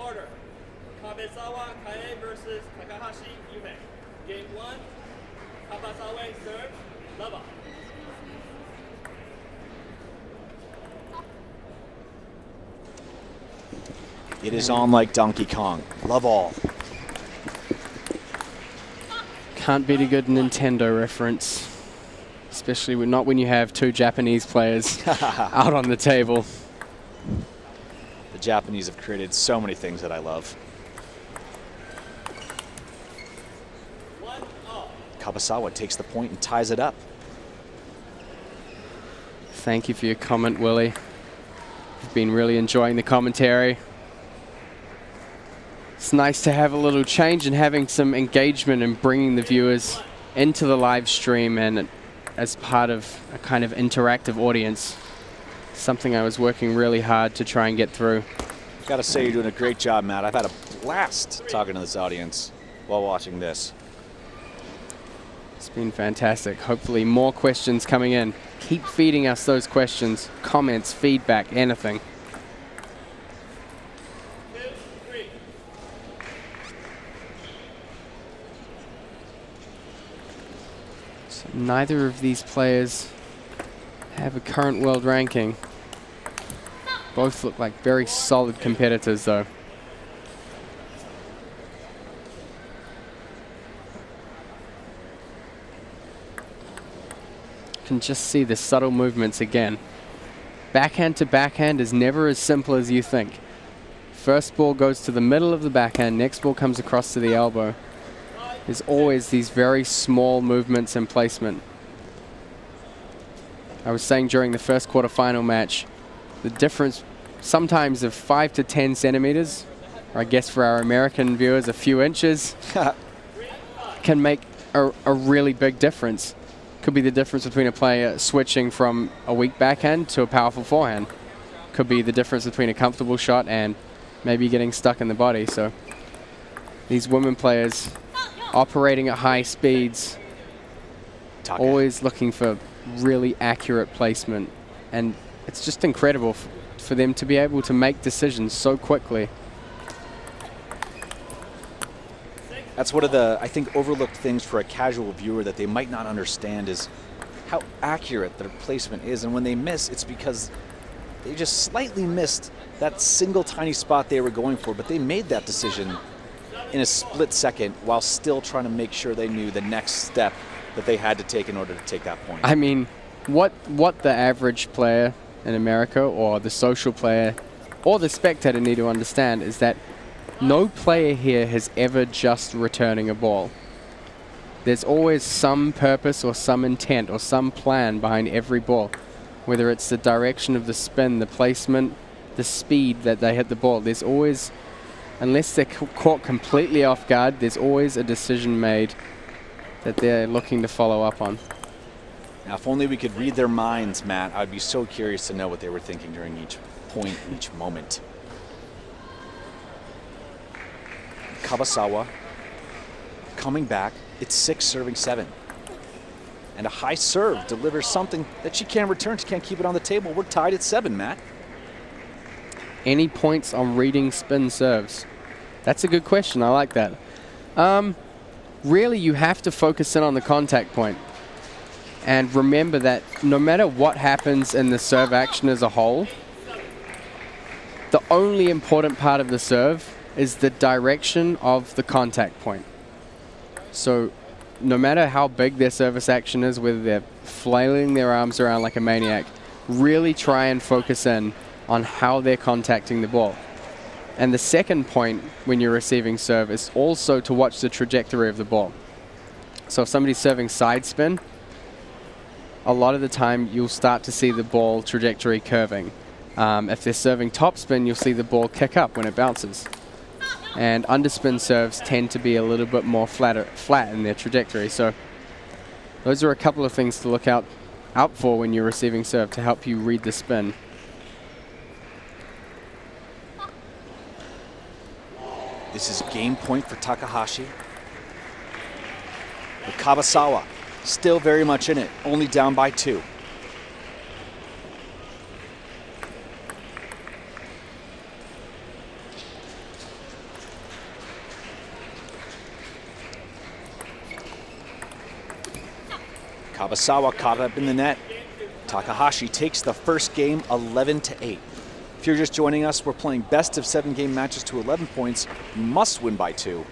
quarter. Kabasawa Kae versus Takahashi Yume. Game 1, Kabasawa serve, lava. It is on like Donkey Kong. Love all. Can't beat a good Nintendo reference. Especially not when you have two Japanese players out on the table. The Japanese have created so many things that I love. Kabasawa takes the point and ties it up. Thank you for your comment, Willie. I've been really enjoying the commentary. It's nice to have a little change and having some engagement and bringing the viewers into the live stream and as part of a kind of interactive audience. Something I was working really hard to try and get through. Gotta say, you're doing a great job, Matt. I've had a blast talking to this audience while watching this. It's been fantastic. Hopefully more questions coming in. Keep feeding us those questions, comments, feedback, anything. So neither of these players have a current world ranking. Both look like very solid competitors, though. Can just see the subtle movements again. Backhand to backhand is never as simple as you think. First ball goes to the middle of the backhand, next ball comes across to the elbow. There's always these very small movements and placement. I was saying during the first quarterfinal match, the difference sometimes of 5 to 10 centimeters, or I guess for our American viewers, a few inches, can make a really big difference. Could be the difference between a player switching from a weak backhand to a powerful forehand. Could be the difference between a comfortable shot and maybe getting stuck in the body. So these women players operating at high speeds, always looking for really accurate placement. And it's just incredible for them to be able to make decisions so quickly. That's one of the, I think, overlooked things for a casual viewer that they might not understand is how accurate their placement is. And when they miss, it's because they just slightly missed that single tiny spot they were going for. But they made that decision in a split second while still trying to make sure they knew the next step that they had to take in order to take that point. I mean, what the average player in America or the social player or the spectator need to understand is that no player here has ever just returning a ball. There's always some purpose or some intent or some plan behind every ball, whether it's the direction of the spin, the placement, the speed that they hit the ball. There's always, unless they're caught completely off guard, there's always a decision made that they're looking to follow up on. Now, if only we could read their minds, Matt, I'd be so curious to know what they were thinking during each point, each moment. Kabasawa coming back. It's 6 serving 7. And a high serve delivers something that she can't return. She can't keep it on the table. We're tied at 7, Matt. Any points on reading spin serves? That's a good question. I like that. Really, you have to focus in on the contact point. And remember that no matter what happens in the serve action as a whole, the only important part of the serve is the direction of the contact point. So no matter how big their service action is, whether they're flailing their arms around like a maniac, really try and focus in on how they're contacting the ball. And the second point when you're receiving serve is also to watch the trajectory of the ball. So if somebody's serving side spin, a lot of the time you'll start to see the ball trajectory curving. If they're serving top spin, you'll see the ball kick up when it bounces. And underspin serves tend to be a little bit more flat in their trajectory. So those are a couple of things to look out for when you're receiving serve to help you read the spin. This is game point for Takahashi. But Kabasawa still very much in it, only down by 2. Kabasawa caught up in the net. Takahashi takes the first game 11-8. If you're just joining us, we're playing best of 7 game matches to 11 points. You must win by 2.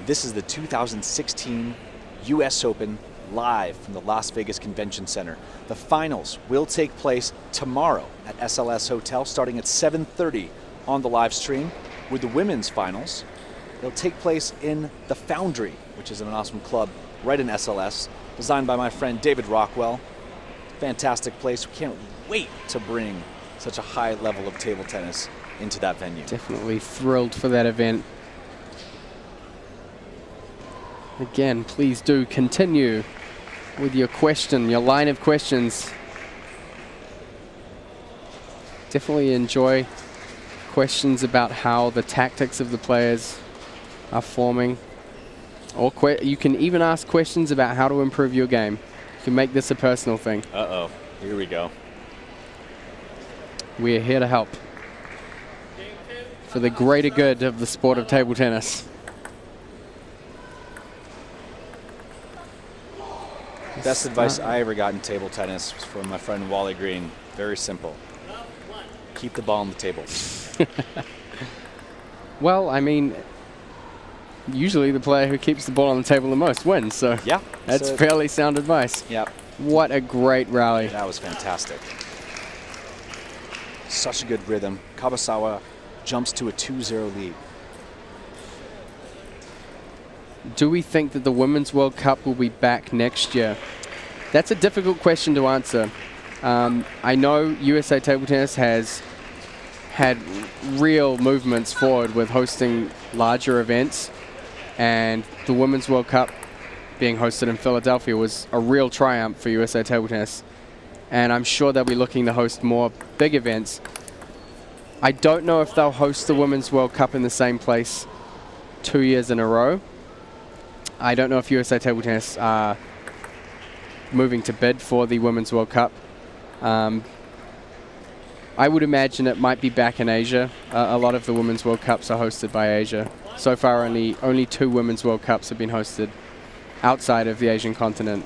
This is the 2016 US Open live from the Las Vegas Convention Center. The finals will take place tomorrow at SLS Hotel starting at 7:30 on the live stream. With the women's finals, they'll take place in the Foundry, which is an awesome club right in SLS, designed by my friend David Rockwell. Fantastic place. We can't wait to bring such a high level of table tennis into that venue. Definitely thrilled for that event. Again, please do continue with your question, your line of questions. Definitely enjoy questions about how the tactics of the players are forming. Or you can even ask questions about how to improve your game. You can make this a personal thing. Uh-oh, here we go. We're here to help for the greater good of the sport of table tennis. Best advice I ever got in table tennis was from my friend Wally Green. Very simple. Keep the ball on the table. Well, I mean, usually the player who keeps the ball on the table the most wins, so yeah, that's fairly sound advice. Yep. What a great rally. That was fantastic. Such a good rhythm. Kabasawa jumps to a 2-0 lead. Do we think that the Women's World Cup will be back next year? That's a difficult question to answer. I know USA Table Tennis has had real movements forward with hosting larger events, and the Women's World Cup being hosted in Philadelphia was a real triumph for USA Table Tennis, and I'm sure they'll be looking to host more big events. I don't know if they'll host the Women's World Cup in the same place 2 years in a row. I don't know if USA Table Tennis are moving to bid for the Women's World Cup. I would imagine it might be back in Asia. A lot of the Women's World Cups are hosted by Asia. So far, only 2 Women's World Cups have been hosted outside of the Asian continent,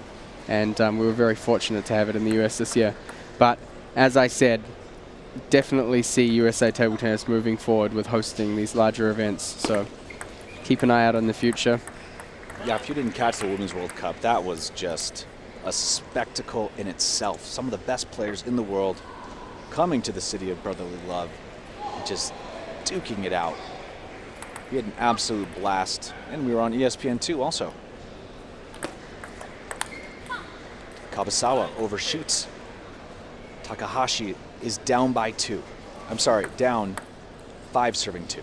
and we were very fortunate to have it in the US this year. But as I said, definitely see USA Table Tennis moving forward with hosting these larger events. So keep an eye out in the future. Yeah, if you didn't catch the Women's World Cup, that was just a spectacle in itself. Some of the best players in the world coming to the city of brotherly love, just duking it out. We had an absolute blast, and we were on ESPN2 also. Kabasawa overshoots. Takahashi is down by 2. I'm sorry, down 5 serving 2.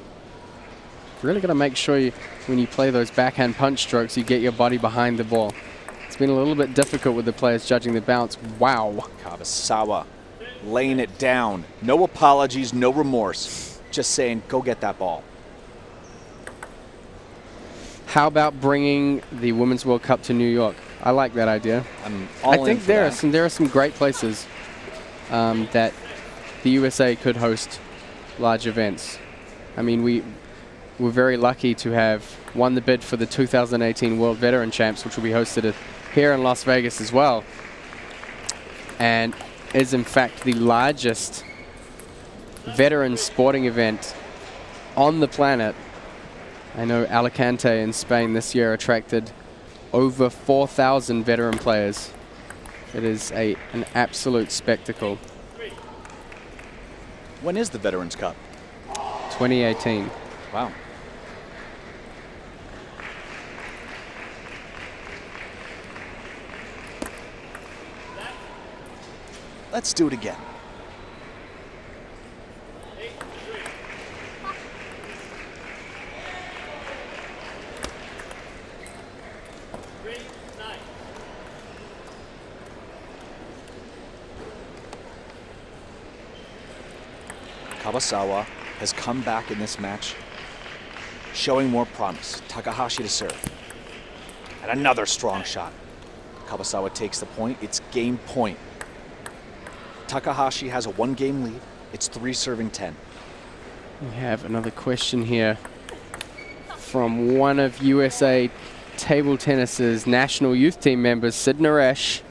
Really got to make sure when you play those backhand punch strokes, you get your body behind the ball. It's been a little bit difficult with the players judging the bounce. Wow. Kabasawa laying it down. No apologies, no remorse. Just saying, go get that ball. How about bringing the Women's World Cup to New York? I like that idea. I think there are some great places that the USA could host large events. I mean, we're very lucky to have won the bid for the 2018 World Veteran Champs, which will be hosted here in Las Vegas as well, and is in fact the largest veteran sporting event on the planet. I know Alicante in Spain this year attracted over 4,000 veteran players. It is an absolute spectacle. When is the Veterans Cup? 2018. Wow. Let's do it again. Kabasawa has come back in this match, showing more promise. Takahashi to serve. And another strong shot. Kabasawa takes the point. It's game point. Takahashi has a 1-game lead. It's 3 serving 10. We have another question here from one of USA table tennis's national youth team members, Sid Naresh.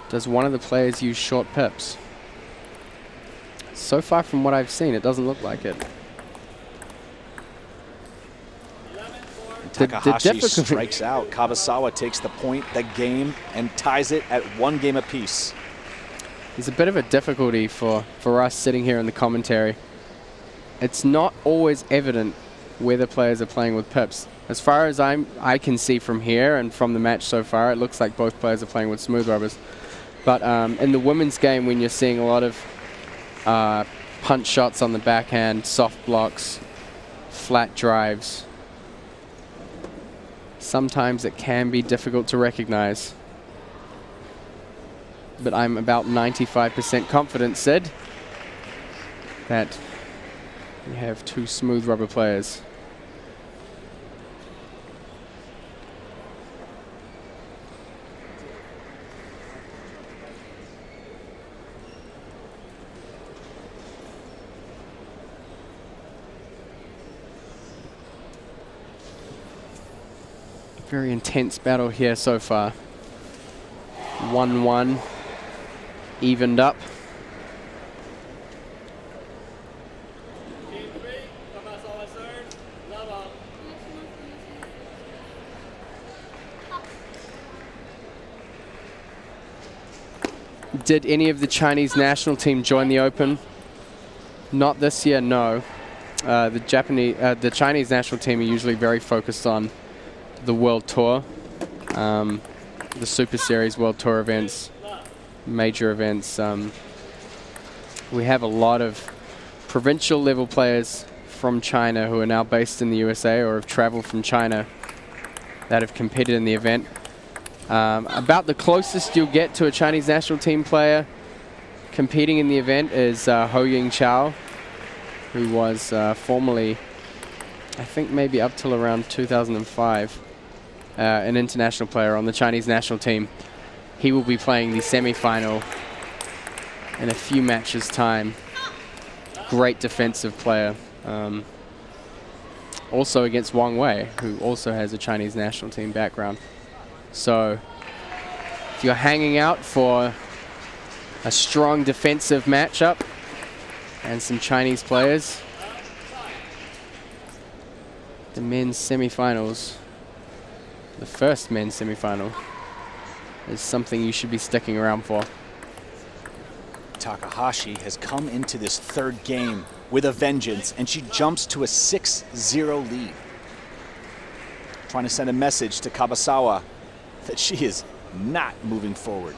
Does one of the players use short pips? So far from what I've seen, it doesn't look like it. Takahashi strikes out. Kabasawa takes the point, the game, and ties it at 1 game apiece. There's a bit of a difficulty for us sitting here in the commentary. It's not always evident whether players are playing with pips. As far as I can see from here and from the match so far, it looks like both players are playing with smooth rubbers. But in the women's game, when you're seeing a lot of punch shots on the backhand, soft blocks, flat drives, sometimes it can be difficult to recognize. But I'm about 95% confident, Sid, that we have 2 smooth rubber players. Very intense battle here so far. 1-1, evened up. Game 3, Kabasawa serves, love off. Did any of the Chinese national team join the Open? Not this year, no. The Chinese national team are usually very focused on the World Tour, the Super Series World Tour events, major events. We have a lot of provincial level players from China who are now based in the USA or have traveled from China that have competed in the event. About the closest you'll get to a Chinese national team player competing in the event is Ho Ying Chao, who was formerly, I think maybe up till around 2005, an international player on the Chinese national team. He will be playing the semi-final in a few matches' time. Great defensive player. Also against Wang Wei, who also has a Chinese national team background. So if you're hanging out for a strong defensive matchup and some Chinese players, the men's semi-finals, the first men's semi-final, is something you should be sticking around for. Takahashi has come into this 3rd game with a vengeance, and she jumps to a 6-0 lead. Trying to send a message to Kabasawa that she is not moving forward.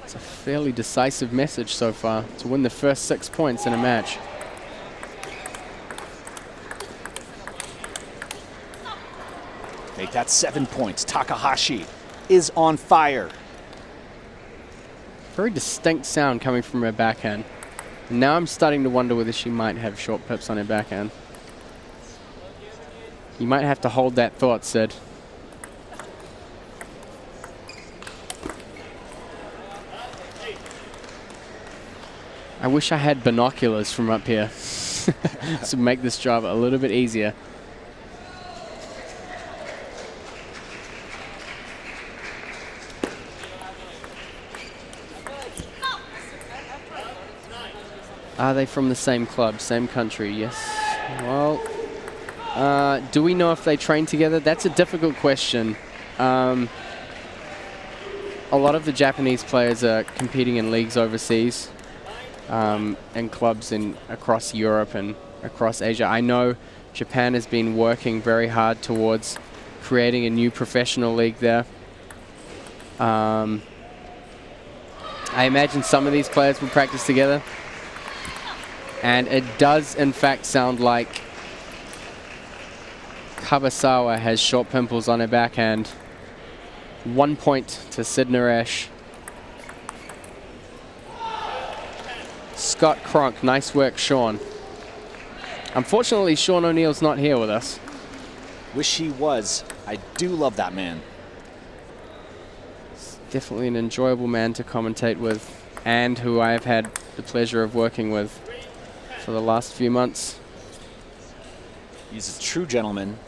It's a fairly decisive message so far to win the first 6 points in a match. Make that 7 points. Takahashi is on fire. Very distinct sound coming from her backhand. And now I'm starting to wonder whether she might have short pips on her backhand. You might have to hold that thought, Sid. I wish I had binoculars from up here to make this job a little bit easier. Are they from the same club, same country? Yes. Well, do we know if they train together? That's a difficult question. A lot of the Japanese players are competing in leagues overseas, and clubs across Europe and across Asia. I know Japan has been working very hard towards creating a new professional league there. I imagine some of these players will practice together. And it does, in fact, sound like Kabasawa has short pimples on her backhand. 1 point to Sid Naresh. Scott Cronk, nice work, Sean. Unfortunately, Sean O'Neill's not here with us. Wish he was. I do love that man. It's definitely an enjoyable man to commentate with, and who I have had the pleasure of working with for the last few months. He's a true gentleman.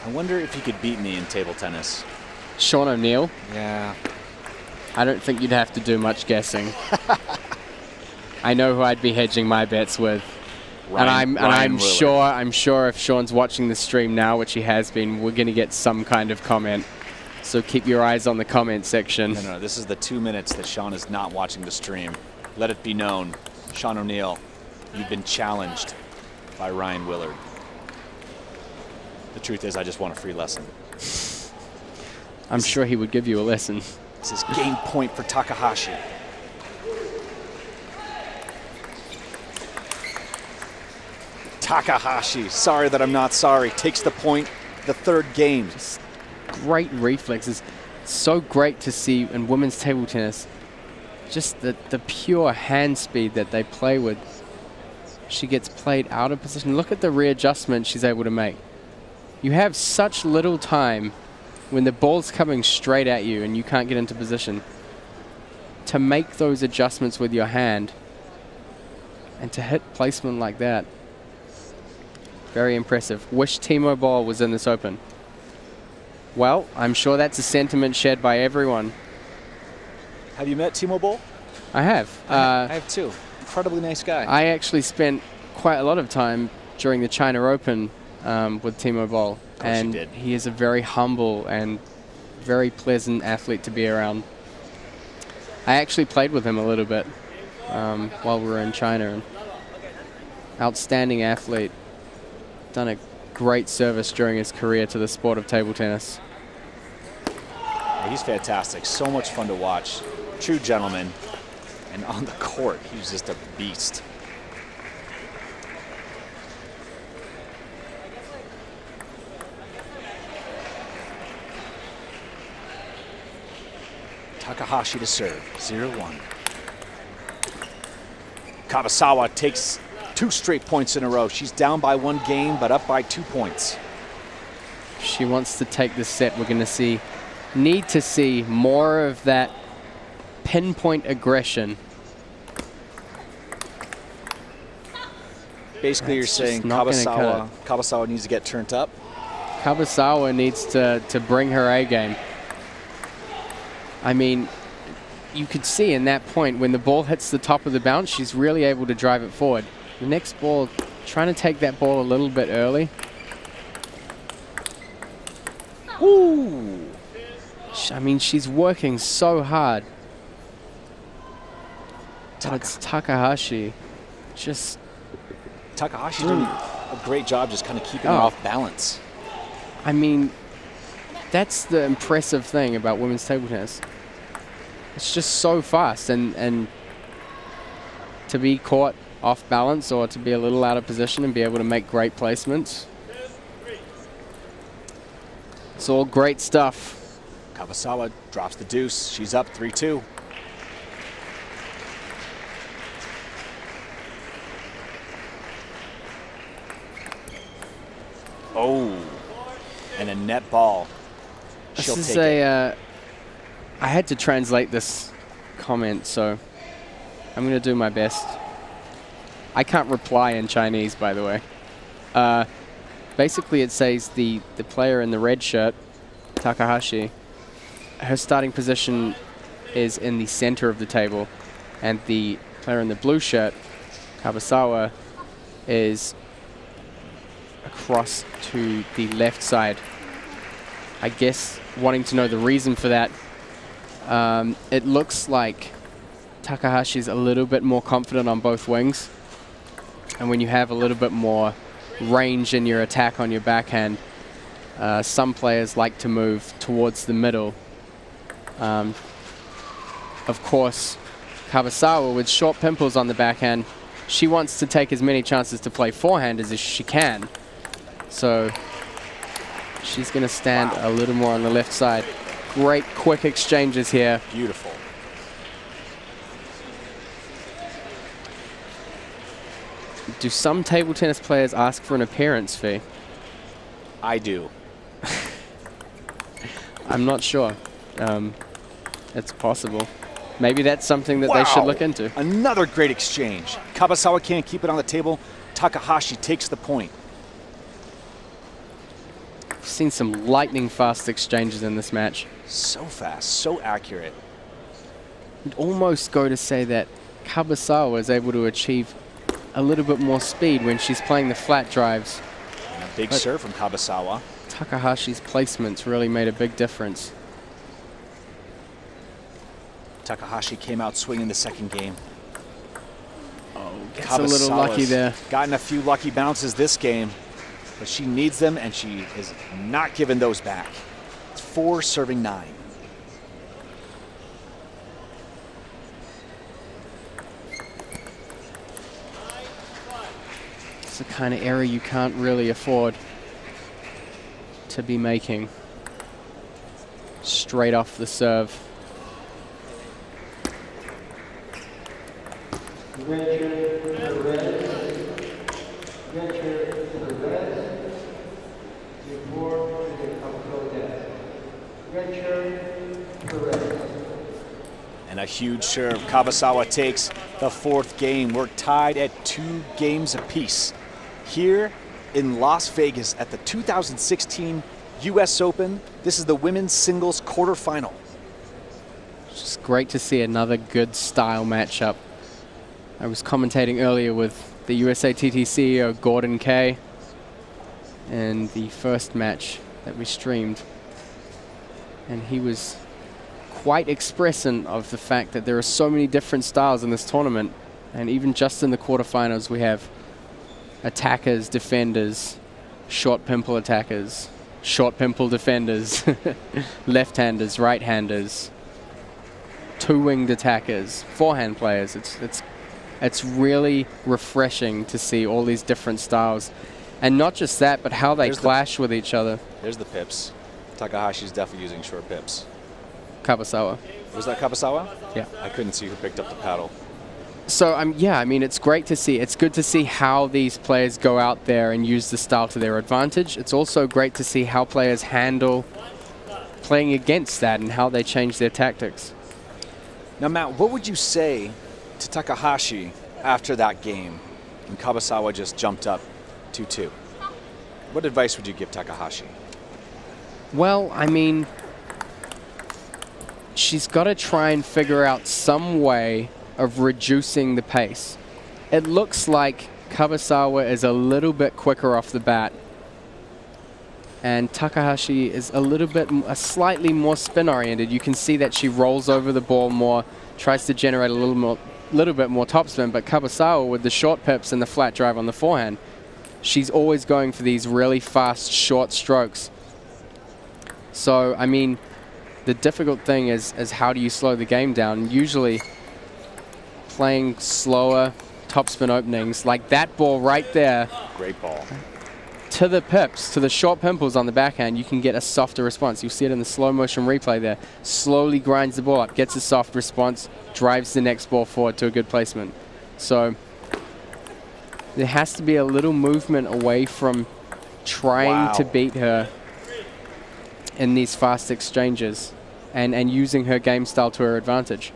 I wonder if he could beat me in table tennis. Sean O'Neill. Yeah. I don't think you'd have to do much guessing. I know who I'd be hedging my bets with. I'm sure if Sean's watching the stream now, which he has been, we're going to get some kind of comment. So keep your eyes on the comment section. No, this is the 2 minutes that Sean is not watching the stream. Let it be known, Sean O'Neill, you've been challenged by Ryan Willard. The truth is, I just want a free lesson. I'm sure he would give you a lesson. This is game point for Takahashi. Takahashi, sorry that I'm not sorry, takes the point, the third game. Just great reflexes. So great to see in women's table tennis. Just the pure hand speed that they play with. She gets played out of position. Look at the readjustment she's able to make. You have such little time when the ball's coming straight at you and you can't get into position to make those adjustments with your hand and to hit placement like that. Very impressive. Wish Timo Boll was in this Open. Well, I'm sure that's a sentiment shared by everyone. Have you met Timo Boll? I have. I have too. Incredibly nice guy. I actually spent quite a lot of time during the China Open with Timo Boll. And he is a very humble and very pleasant athlete to be around. I actually played with him a little bit while we were in China. And outstanding athlete. Done a great service during his career to the sport of table tennis. Yeah, he's fantastic. So much fun to watch. True gentleman. And on the court, he's just a beast. Takahashi to serve, 0-1. Kabasawa takes 2 straight points in a row. She's down by 1 game, but up by 2 points. She wants to take this set. We're going to need to see more of that pinpoint aggression. Basically, you're saying Kabasawa needs to get turned up? Kabasawa needs to bring her A game. I mean, you could see in that point when the ball hits the top of the bounce, she's really able to drive it forward. The next ball, trying to take that ball a little bit early. Ooh! I mean, she's working so hard. But it's Takahashi. Just... Takahashi's doing a great job just kind of keeping her off balance. I mean, that's the impressive thing about women's table tennis. It's just so fast, and to be caught off balance or to be a little out of position and be able to make great placements. It's all great stuff. Kabasawa drops the deuce. She's up 3-2. Oh, and a net ball. She'll this is take it. I had to translate this comment, so I'm going to do my best. I can't reply in Chinese, by the way. Basically, it says the player in the red shirt, Takahashi, her starting position is in the center of the table, and the player in the blue shirt, Kabasawa, is across to the left side. I guess wanting to know the reason for that. It looks like Takahashi's a little bit more confident on both wings. And when you have a little bit more range in your attack on your backhand, some players like to move towards the middle. Of course, Kabasawa, with short pimples on the backhand, she wants to take as many chances to play forehand as she can. So she's going to stand a little more on the left side. Great quick exchanges here. Beautiful. Do some table tennis players ask for an appearance fee? I do. I'm not sure. It's possible. Maybe that's something that they should look into. Another great exchange. Kabasawa can't keep it on the table. Takahashi takes the point. seen some lightning fast exchanges in this match. So fast, so accurate. You'd almost go to say that Kabasawa is able to achieve a little bit more speed when she's playing the flat drives. And a big serve from Kabasawa. Takahashi's placements really made a big difference. Takahashi came out swinging the second game. Oh, gets a little lucky there. Gotten a few lucky bounces this game, but she needs them, and she is not giving those back. It's 4 serving 9. It's the kind of error you can't really afford to be making straight off the serve. And a huge serve. Kabasawa takes the 4th game. We're tied at 2 games apiece here in Las Vegas at the 2016 US Open. This is the women's singles quarterfinal. It's just great to see another good style matchup. I was commentating earlier with the USA TT CEO Gordon Kae in the first match that we streamed, and he was quite expressant of the fact that there are so many different styles in this tournament, and even just in the quarterfinals we have attackers, defenders, short pimple attackers, short pimple defenders, left-handers, right-handers, two-winged attackers, forehand players. It's really refreshing to see all these different styles. And not just that, but how they clash with each other. There's the pips. Takahashi's definitely using short pips. Kabasawa. Was that Kabasawa? Yeah. I couldn't see who picked up the paddle. So, yeah, I mean, it's great to see. It's good to see how these players go out there and use the style to their advantage. It's also great to see how players handle playing against that and how they change their tactics. Now, Matt, what would you say to Takahashi after that game when Kabasawa just jumped up 2-2? What advice would you give Takahashi? Well, I mean, she's got to try and figure out some way of reducing the pace. It looks like Kabasawa is a little bit quicker off the bat, and Takahashi is a slightly more spin-oriented. You can see that she rolls over the ball more, tries to generate a little bit more topspin, but Kabasawa with the short pips and the flat drive on the forehand, she's always going for these really fast, short strokes. So, I mean, the difficult thing is how do you slow the game down? Usually playing slower topspin openings, like that ball right there. Great ball. To the pips, to the short pimples on the backhand, you can get a softer response. You see it in the slow motion replay there. Slowly grinds the ball up, gets a soft response, drives the next ball forward to a good placement. So there has to be a little movement away from trying to beat her in these fast exchanges and using her game style to her advantage.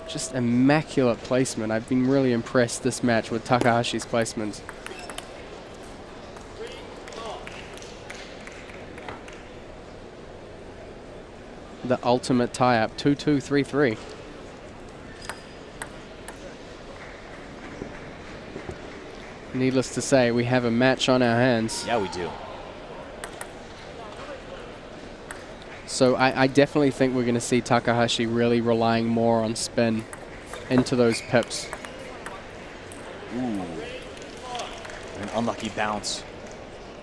Just immaculate placement. I've been really impressed this match with Takahashi's placements. The ultimate tie-up, 2-2, 3-3. Needless to say, we have a match on our hands. Yeah, we do. So I definitely think we're going to see Takahashi really relying more on spin into those pips. Ooh. An unlucky bounce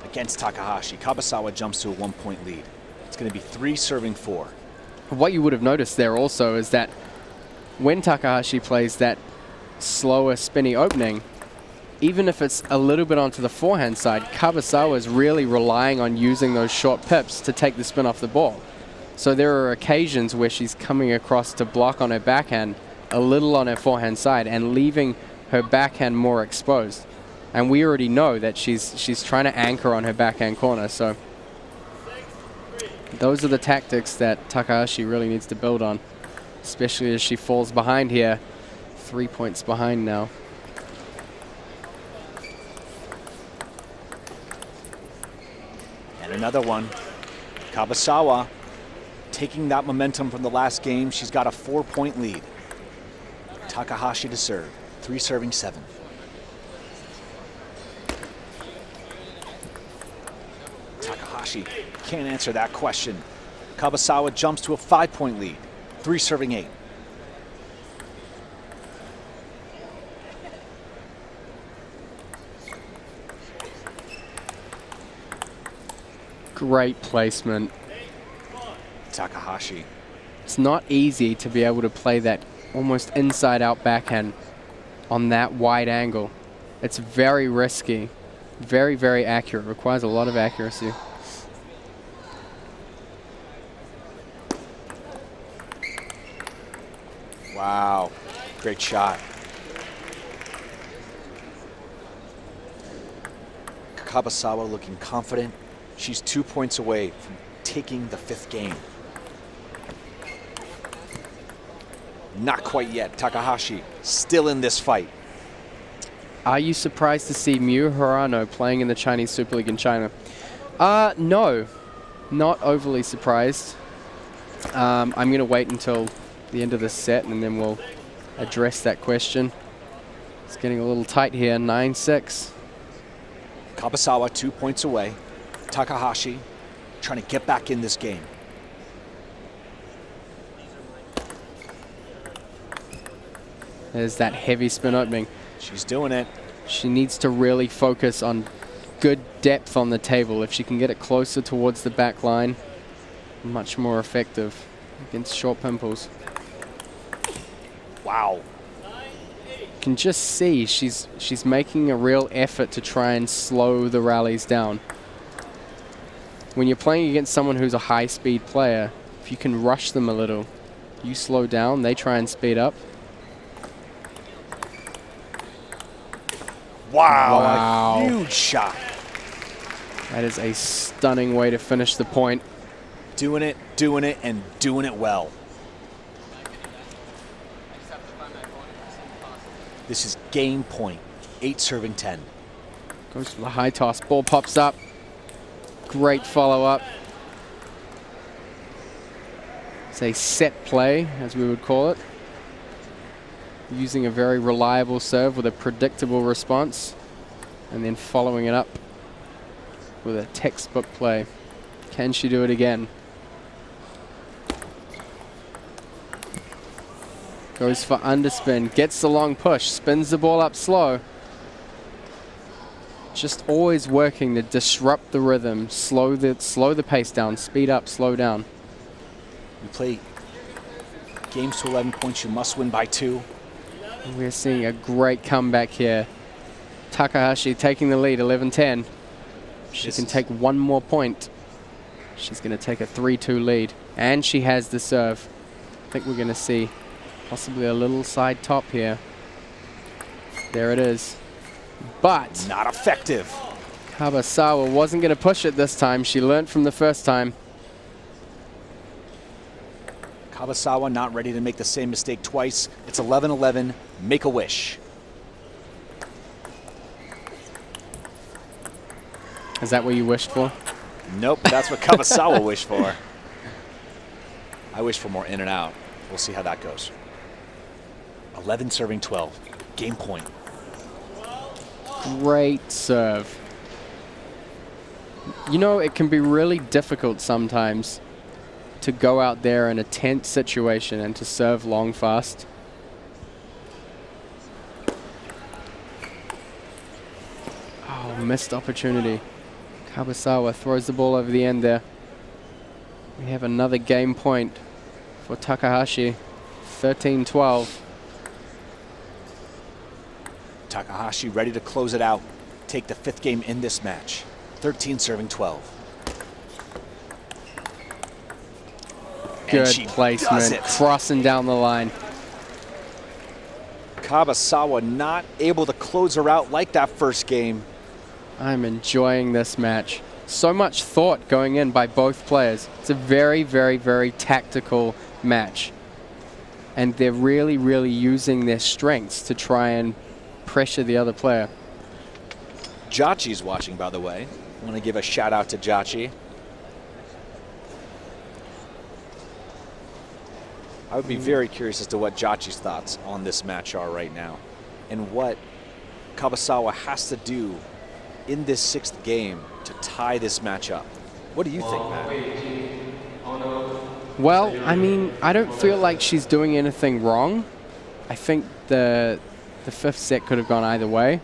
against Takahashi. Kabasawa jumps to a 1-point lead. It's going to be 3 serving 4. What you would have noticed there also is that when Takahashi plays that slower spinny opening, even if it's a little bit onto the forehand side, Kabasawa is really relying on using those short pips to take the spin off the ball. So there are occasions where she's coming across to block on her backhand, a little on her forehand side, and leaving her backhand more exposed. And we already know that she's trying to anchor on her backhand corner. So those are the tactics that Takahashi really needs to build on, especially as she falls behind here. 3 points behind now. Another one. Kabasawa taking that momentum from the last game. She's got a 4-point lead. Takahashi to serve. 3 serving 7. Takahashi can't answer that question. Kabasawa jumps to a 5-point lead. 3 serving 8. Great placement. Takahashi. It's not easy to be able to play that almost inside-out backhand on that wide angle. It's very risky, very, very accurate. Requires a lot of accuracy. Wow, great shot. Kabasawa looking confident. She's 2 points away from taking the 5th game. Not quite yet. Takahashi still in this fight. Are you surprised to see Miu Hirano playing in the Chinese Super League in China? No, not overly surprised. I'm going to wait until the end of this set and then we'll address that question. It's getting a little tight here, 9-6. Kabasawa 2 points away. Takahashi trying to get back in this game. There's that heavy spin opening. She's doing it. She needs to really focus on good depth on the table. If she can get it closer towards the back line, much more effective against short pimples. Wow. You can just see she's making a real effort to try and slow the rallies down. When you're playing against someone who's a high-speed player, if you can rush them a little, you slow down, they try and speed up. Wow, a huge shot. That is a stunning way to finish the point. Doing it, and doing it well. This is game point. 8 serving 10. Goes for the high toss. Ball pops up. Great follow-up. It's a set play, as we would call it. Using a very reliable serve with a predictable response. And then following it up with a textbook play. Can she do it again? Goes for underspin. Gets the long push. Spins the ball up slow. Just always working to disrupt the rhythm, slow the pace down, speed up, slow down. You play games to 11 points, you must win by 2. We're seeing a great comeback here. Takahashi taking the lead, 11-10. She can take one more point. She's going to take a 3-2 lead. And she has the serve. I think we're going to see possibly a little side top here. There it is. But not effective. Kabasawa wasn't going to push it this time. She learned from the first time. Kabasawa not ready to make the same mistake twice. It's 11-11. Make a wish. Is that what you wished for? Nope, that's what Kabasawa wished for. I wish for more in and out. We'll see how that goes. 11 serving 12. Game point. Great serve. You know, it can be really difficult sometimes to go out there in a tense situation and to serve long fast. Oh, missed opportunity. Kabasawa throws the ball over the end there. We have another game point for Takahashi. 13-12. Takahashi ready to close it out. Take the 5th game in this match. 13 serving 12. Good placement, crossing down the line. Kabasawa not able to close her out like that first game. I'm enjoying this match. So much thought going in by both players. It's a very, very, very tactical match. And they're really, really using their strengths to try and pressure the other player. Jachi's watching, by the way. I want to give a shout out to Jachi. I would be very curious as to what Jachi's thoughts on this match are right now and what Kabasawa has to do in this 6th game to tie this match up. What do you think, Matt? Well, I mean, I don't feel like she's doing anything wrong. I think the 5th set could have gone either way.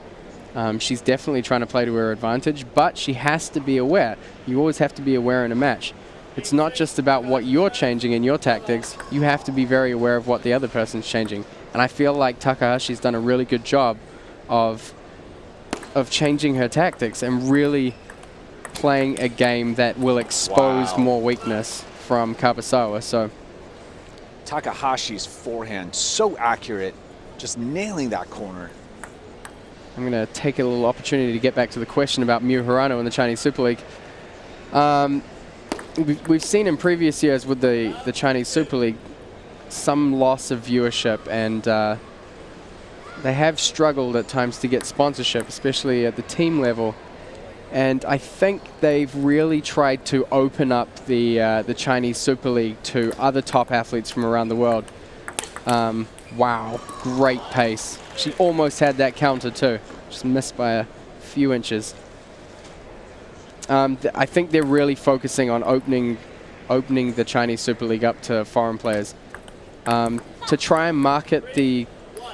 She's definitely trying to play to her advantage, but she has to be aware. You always have to be aware in a match. It's not just about what you're changing in your tactics. You have to be very aware of what the other person's changing. And I feel like Takahashi's done a really good job of changing her tactics and really playing a game that will expose more weakness from Kabasawa. So Takahashi's forehand so accurate, just nailing that corner. I'm going to take a little opportunity to get back to the question about Miu Hirano in the Chinese Super League. We've seen in previous years with the Chinese Super League some loss of viewership, and they have struggled at times to get sponsorship, especially at the team level. And I think they've really tried to open up the Chinese Super League to other top athletes from around the world. Wow, great pace. She almost had that counter too, just missed by a few inches. I think they're really focusing on opening the Chinese Super League up to foreign players to try and market the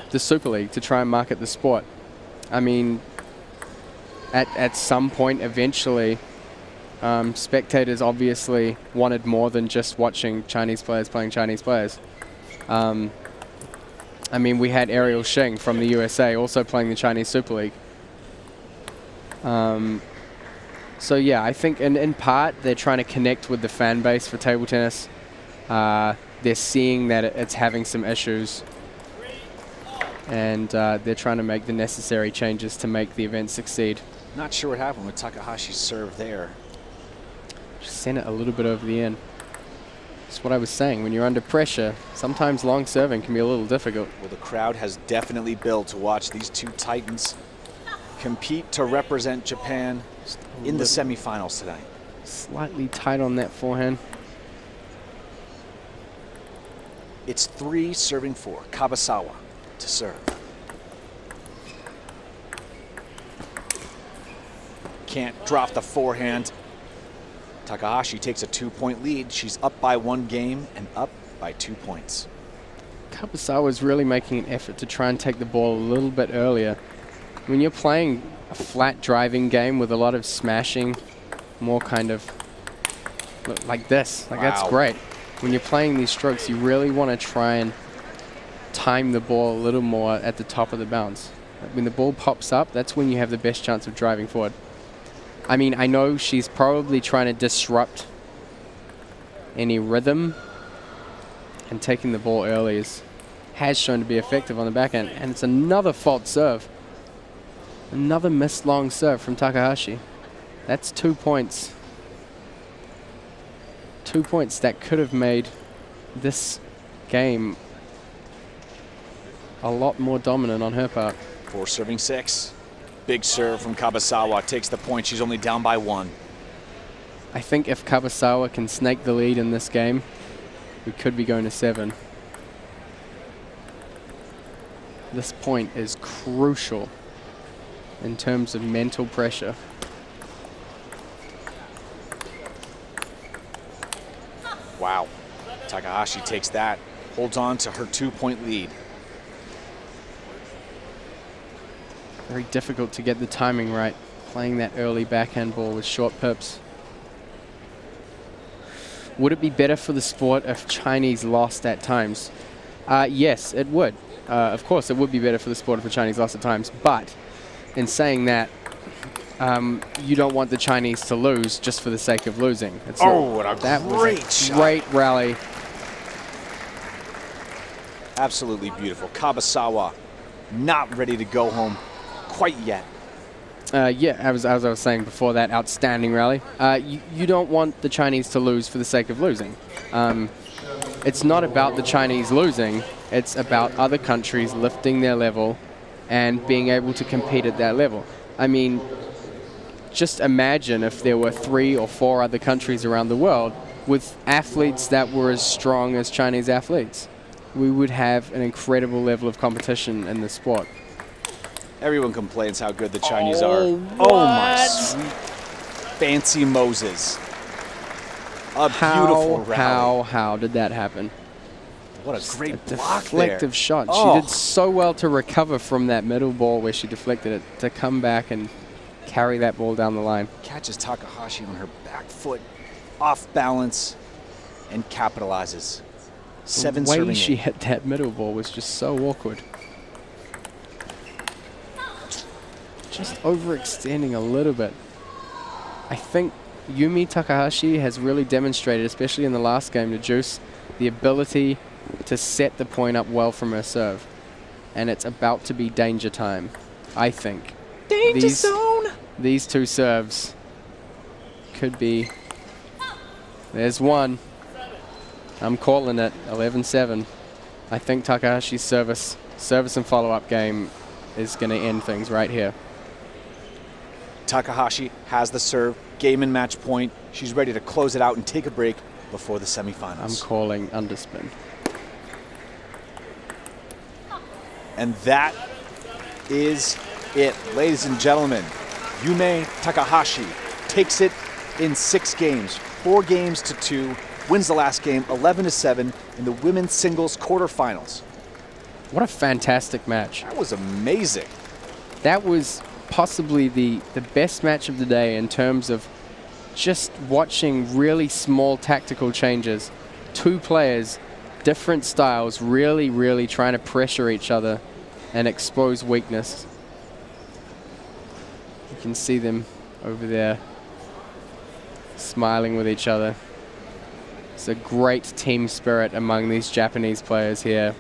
Super League, to try and market the sport. I mean, at some point, eventually, spectators obviously wanted more than just watching Chinese players playing Chinese players. I mean, we had Ariel Shing from the USA also playing the Chinese Super League. So yeah, I think in part they're trying to connect with the fan base for table tennis. They're seeing that it's having some issues, and they're trying to make the necessary changes to make the event succeed. Not sure what happened with Takahashi's serve there. Just sent it a little bit over the end. That's what I was saying. When you're under pressure, sometimes long serving can be a little difficult. Well, the crowd has definitely built to watch these two titans compete to represent Japan in the semifinals tonight. Slightly tight on that forehand. It's 3 serving 4. Kabasawa to serve. Can't drop the forehand. Takahashi takes a 2-point lead. She's up by 1 game and up by 2 points. Kabasawa is really making an effort to try and take the ball a little bit earlier. When you're playing a flat driving game with a lot of smashing, more kind of like this, like that's great. When you're playing these strokes, you really want to try and time the ball a little more at the top of the bounce. When the ball pops up, that's when you have the best chance of driving forward. I mean, I know she's probably trying to disrupt any rhythm, and taking the ball early has shown to be effective on the back end. And it's another fault serve. Another missed long serve from Takahashi. That's 2 points. 2 points that could have made this game a lot more dominant on her part. 4 serving 6. Big serve from Kabasawa takes the point. She's only down by 1. I think if Kabasawa can snake the lead in this game, we could be going to 7. This point is crucial in terms of mental pressure. Wow. Takahashi takes that, holds on to her 2-point lead. Very difficult to get the timing right, playing that early backhand ball with short pips. Would it be better for the sport if Chinese lost at times? Yes, it would. Of course, it would be better for the sport if the Chinese lost at times. But in saying that, you don't want the Chinese to lose just for the sake of losing. It's what a great shot. Great rally. Absolutely beautiful. Kabasawa not ready to go home quite yet. Yeah, as I was saying before that, outstanding rally. You don't want the Chinese to lose for the sake of losing. It's not about the Chinese losing. It's about other countries lifting their level and being able to compete at that level. I mean, just imagine if there were 3 or 4 other countries around the world with athletes that were as strong as Chinese athletes. we would have an incredible level of competition in the sport. Everyone complains how good the Chinese Oh, are. Oh my what? sweet fancy Moses. A beautiful rally. How did that happen? What a great A block there. deflective shot. Oh. She did so well to recover from that middle ball where she deflected it, to come back and carry that ball down the line. Catches Takahashi on her back foot, off balance, and capitalizes. 7 The way serving she 8. hit that middle ball was just so awkward. Just overextending a little bit. I think Yume Takahashi has really demonstrated, especially in the last game to Juice, the ability to set the point up well from her serve. And it's about to be danger time, I think. Danger zone! These two serves could be... There's one. I'm calling it 11-7. I think Takahashi's service and follow-up game is going to end things right here. Takahashi has the serve, game and match point. She's ready to close it out and take a break before the semifinals. I'm calling underspin. And that is it, ladies and gentlemen. Yume Takahashi takes it in 6 games, 4 games to 2, wins the last game 11-7 in the women's singles quarterfinals. What a fantastic match. That was amazing. That was possibly the best match of the day in terms of just watching really small tactical changes. 2 players, different styles, really trying to pressure each other and expose weakness. You can see them over there smiling with each other. It's a great team spirit among these Japanese players here.